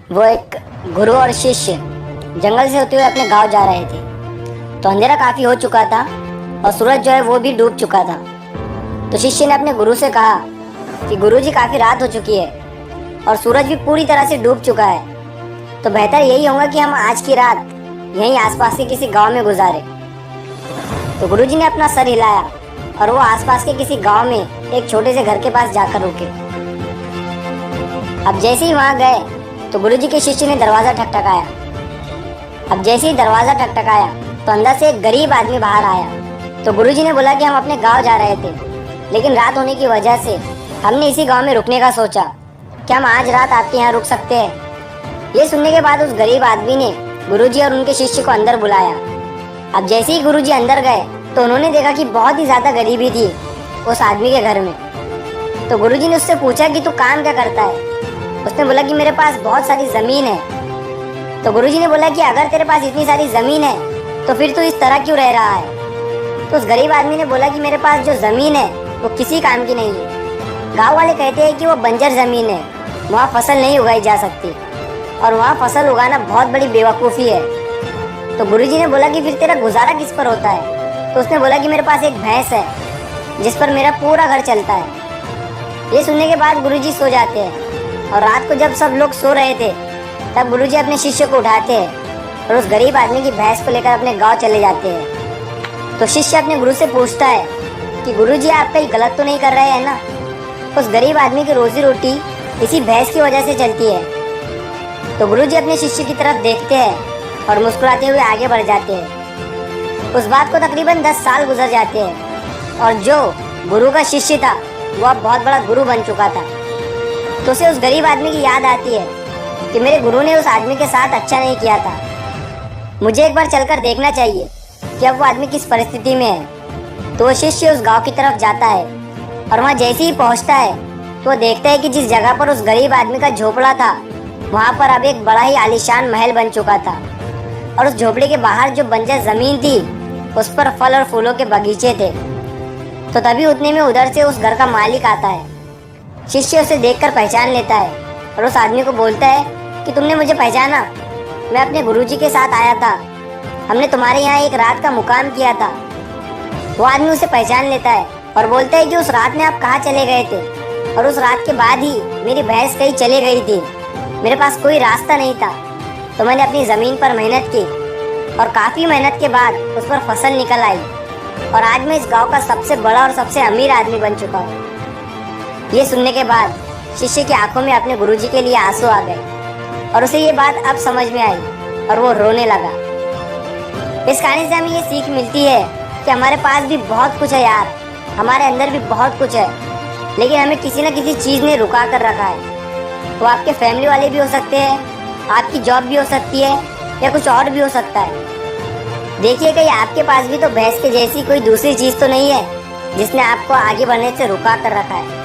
वो एक गुरु और शिष्य जंगल से होते हुए अपने गांव जा रहे थे। तो अंधेरा काफी हो चुका था और सूरज जो है वो भी डूब चुका था। तो शिष्य ने अपने गुरु से कहा कि गुरुजी काफी रात हो चुकी है और सूरज भी पूरी तरह से डूब चुका है, तो बेहतर यही होगा कि हम आज की रात यहीं आसपास के किसी गांव में गुजारे। तो गुरुजी ने अपना सर हिलाया और वो आसपास के किसी गांव में एक छोटे से घर के पास जाकर रुके। अब जैसे ही वहां गए तो गुरुजी के शिष्य ने दरवाजा ठकठकाया। अब जैसे ही दरवाजा ठकठकाया तो अंदर से एक गरीब आदमी बाहर आया। तो गुरुजी ने बोला कि हम अपने गांव जा रहे थे, लेकिन रात होने की वजह से हमने इसी गांव में रुकने का सोचा। क्या हम आज रात आपके यहाँ रुक सकते हैं? ये सुनने के बाद उस गरीब आदमी ने गुरुजी और उनके शिष्य को अंदर बुलाया। अब जैसे ही गुरुजी अंदर गए तो उन्होंने देखा कि बहुत ही ज्यादा गरीबी थी उस आदमी के घर में। तो गुरुजी ने उससे पूछा कि तू काम क्या करता है? उसने बोला कि मेरे पास बहुत सारी जमीन है। तो गुरुजी ने बोला कि अगर तेरे पास इतनी सारी जमीन है तो फिर तू इस तरह क्यों रह रहा है? तो उस गरीब आदमी ने बोला कि मेरे पास जो जमीन है वो किसी काम की नहीं है। गांव वाले कहते हैं कि वो बंजर जमीन है, वहाँ फसल नहीं उगाई जा सकती और वहाँ फसल उगाना बहुत बड़ी बेवकूफ़ी है। तो गुरुजी ने बोला कि फिर तेरा गुजारा किस पर होता है? तो उसने बोला कि मेरे पास एक भैंस है जिस पर मेरा पूरा घर चलता है। ये सुनने के बाद गुरुजी सो जाते हैं और रात को जब सब लोग सो रहे थे तब गुरुजी अपने शिष्य को उठाते हैं और उस गरीब आदमी की भैंस को लेकर अपने गांव चले जाते हैं। तो शिष्य अपने गुरु से पूछता है कि गुरुजी आप कहीं गलत तो नहीं कर रहे हैं ना? उस गरीब आदमी की रोजी रोटी इसी भैंस की वजह से चलती है। तो गुरुजी अपने शिष्य की तरफ देखते हैं और मुस्कुराते हुए आगे बढ़ जाते हैं। उस बात को तकरीबन 10 साल गुजर जाते हैं और जो गुरु का शिष्य था वो अब बहुत बड़ा गुरु बन चुका था। तो उसे उस गरीब आदमी की याद आती है कि मेरे गुरु ने उस आदमी के साथ अच्छा नहीं किया था, मुझे एक बार चलकर देखना चाहिए कि अब वो आदमी किस परिस्थिति में है। तो वो शिष्य उस गांव की तरफ जाता है और वहाँ जैसे ही पहुँचता है तो वो देखता है कि जिस जगह पर उस गरीब आदमी का झोपड़ा था वहाँ पर अब एक बड़ा ही आलीशान महल बन चुका था और उस झोपड़े के बाहर जो बंजर जमीन थी उस पर फल और फूलों के बगीचे थे। तो तभी उतने में उधर से उस घर का मालिक आता है। शिष्य उसे देखकर पहचान लेता है और उस आदमी को बोलता है कि तुमने मुझे पहचाना? मैं अपने गुरुजी के साथ आया था, हमने तुम्हारे यहाँ एक रात का मुकाम किया था। वो आदमी उसे पहचान लेता है और बोलता है कि उस रात में आप कहाँ चले गए थे? और उस रात के बाद ही मेरी भैंस कहीं चले गई थी, मेरे पास कोई रास्ता नहीं था, तो मैंने अपनी ज़मीन पर मेहनत की और काफ़ी मेहनत के बाद उस पर फसल निकल आई और आज मैं इस गाँव का सबसे बड़ा और सबसे अमीर आदमी बन चुका हूँ। ये सुनने के बाद शिष्य की आंखों में अपने गुरुजी के लिए आंसू आ गए और उसे ये बात अब समझ में आई और वो रोने लगा। इस कहानी से हमें ये सीख मिलती है कि हमारे पास भी बहुत कुछ है यार, हमारे अंदर भी बहुत कुछ है, लेकिन हमें किसी न किसी चीज़ ने रुका कर रखा है। वो आपके फैमिली वाले भी हो सकते हैं, आपकी जॉब भी हो सकती है या कुछ और भी हो सकता है। देखिए कहीं आपके पास भी तो भैंस के जैसी कोई दूसरी चीज़ तो नहीं है जिसने आपको आगे बढ़ने से रुका कर रखा है।